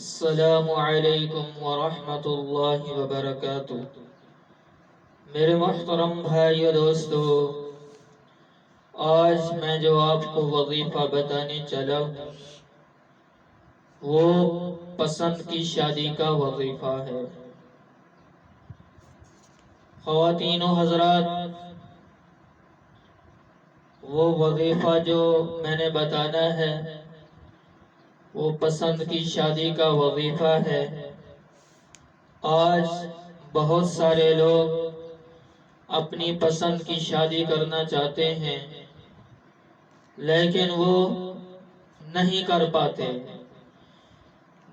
السلام علیکم ورحمۃ اللہ وبرکاتہ۔ میرے محترم بھائی دوستو، آج میں جو آپ کو وظیفہ بتانے چلا وہ پسند کی شادی کا وظیفہ ہے۔ خواتین و حضرات، وہ وظیفہ جو میں نے بتانا ہے وہ پسند کی شادی کا وظیفہ ہے۔ آج بہت سارے لوگ اپنی پسند کی شادی کرنا چاہتے ہیں لیکن وہ نہیں کر پاتے۔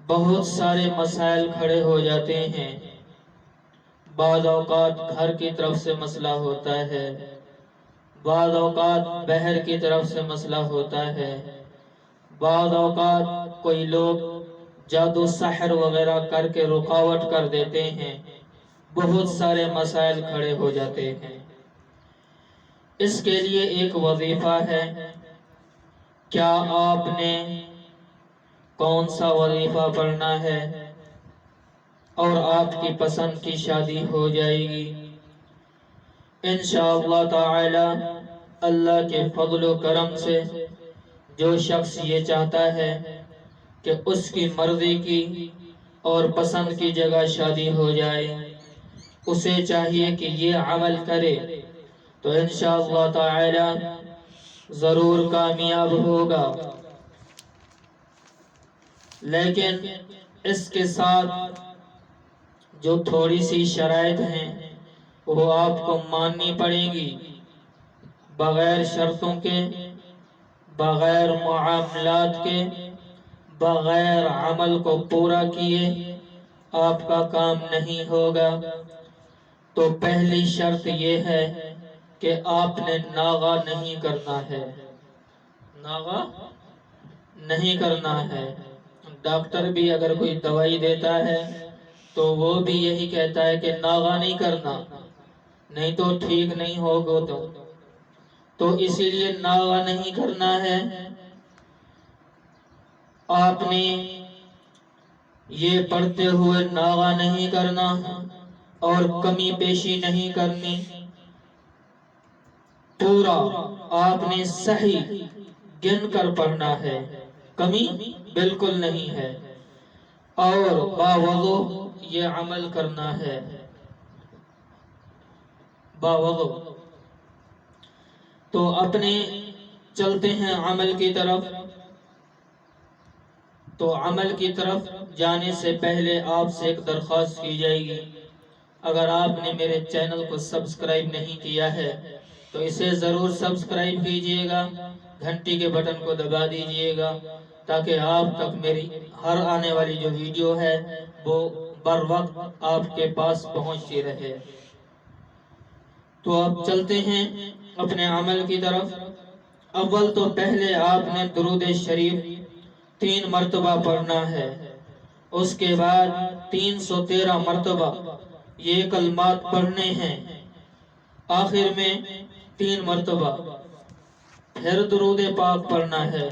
بہت سارے مسائل کھڑے ہو جاتے ہیں۔ بعض اوقات گھر کی طرف سے مسئلہ ہوتا ہے، بعض اوقات بہر کی طرف سے مسئلہ ہوتا ہے، بعض اوقات کوئی لوگ جادو سحر وغیرہ کر کے رکاوٹ کر دیتے ہیں۔ بہت سارے مسائل کھڑے ہو جاتے ہیں۔ اس کے لیے ایک وظیفہ ہے۔ کیا آپ نے کون سا وظیفہ پڑھنا ہے اور آپ کی پسند کی شادی ہو جائے گی انشاءاللہ تعالی۔ اللہ کے فضل و کرم سے جو شخص یہ چاہتا ہے کہ اس کی مرضی کی اور پسند کی جگہ شادی ہو جائے، اسے چاہیے کہ یہ عمل کرے تو انشاءاللہ تعالی ضرور کامیاب ہوگا۔ لیکن اس کے ساتھ جو تھوڑی سی شرائط ہیں وہ آپ کو ماننی پڑے گی۔ بغیر شرطوں کے، بغیر معاملات کے، بغیر عمل کو پورا کیے آپ کا کام نہیں ہوگا۔ تو پہلی شرط یہ ہے کہ آپ نے ناغہ نہیں کرنا ہے۔ ناغہ نہیں کرنا ہے۔ ڈاکٹر بھی اگر کوئی دوائی دیتا ہے تو وہ بھی یہی کہتا ہے کہ ناغہ نہیں کرنا، نہیں تو ٹھیک نہیں ہوگا۔ تو اسی لیے ناغہ نہیں کرنا ہے۔ آپ نے یہ پڑھتے ہوئے ناغہ نہیں کرنا اور کمی پیشی نہیں کرنی۔ پورا آپ نے صحیح گن کر پڑھنا ہے، کمی بالکل نہیں ہے، اور باوضو یہ عمل کرنا ہے۔ باوضو تو اپنے چلتے ہیں عمل کی طرف۔ تو عمل کی طرف جانے سے پہلے آپ سے ایک درخواست کی جائے گی۔ اگر آپ نے میرے چینل کو سبسکرائب نہیں کیا ہے تو اسے ضرور سبسکرائب کیجئے گا، گھنٹی کے بٹن کو دبا دیجئے گا تاکہ آپ تک میری ہر آنے والی جو ویڈیو ہے وہ بر وقت آپ کے پاس پہنچتی رہے۔ تو آپ چلتے ہیں اپنے عمل کی طرف۔ اول تو پہلے آپ نے درود شریف 3 مرتبہ پڑھنا ہے۔ اس کے بعد 313 مرتبہ یہ کلمات پڑھنے ہیں۔ آخر میں 3 مرتبہ پھر درود پاک پڑھنا ہے،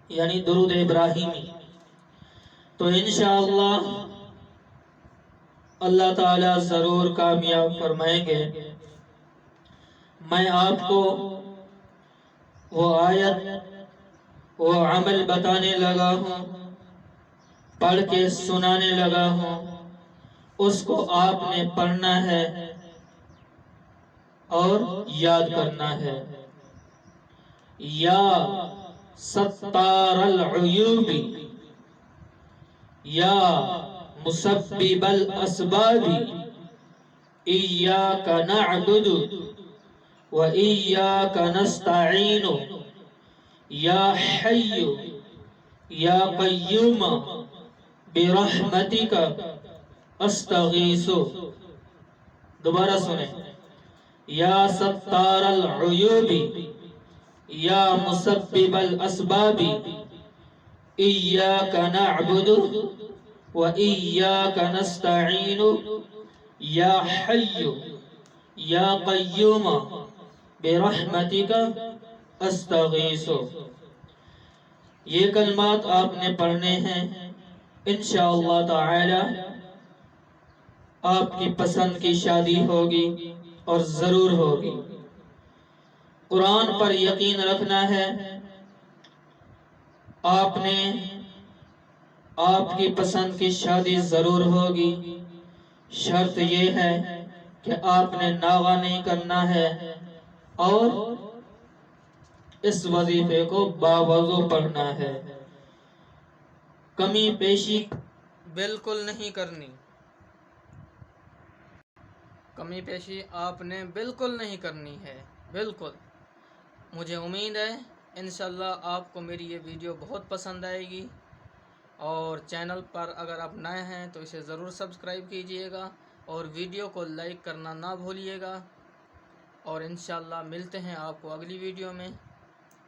یعنی درود ابراہیمی۔ تو انشاءاللہ اللہ تعالیٰ ضرور کامیاب فرمائیں گے۔ میں آپ کو وہ آیت، وہ عمل بتانے لگا ہوں، پڑھ کے سنانے لگا ہوں، اس کو آپ نے پڑھنا ہے اور یاد کرنا ہے۔ یا ستار العیوب، یا مسبب الاسباب، ایاک نعبد و ایاک نستعین، یا حی یا قیوم برحمتک استغیث۔ دوبارہ سنیں۔ یا ستار العیوب، یا مسبب الاسباب، ایاک نعبد و ایاک نستعین، یا حی یا قیوم برحمتک استغیث۔ یہ کلمات آپ نے پڑھنے ہیں۔ انشاءاللہ تعالی آپ کی پسند کی شادی ہوگی اور ضرور ہوگی۔ قرآن پر یقین رکھنا ہے، آپ نے آپ کی پسند کی شادی ضرور ہوگی۔ شرط یہ ہے کہ آپ نے ناغہ نہیں کرنا ہے اور اس وظیفے کو باوضو پڑھنا ہے، کمی پیشی بالکل نہیں کرنی، کمی پیشی آپ نے بالکل نہیں کرنی ہے، بالکل۔ مجھے امید ہے انشاءاللہ آپ کو میری یہ ویڈیو بہت پسند آئے گی، اور چینل پر اگر آپ نئے ہیں تو اسے ضرور سبسکرائب کیجئے گا اور ویڈیو کو لائک کرنا نہ بھولیے گا، اور انشاءاللہ ملتے ہیں آپ کو اگلی ویڈیو میں۔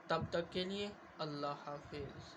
تب تک کے لیے اللہ حافظ۔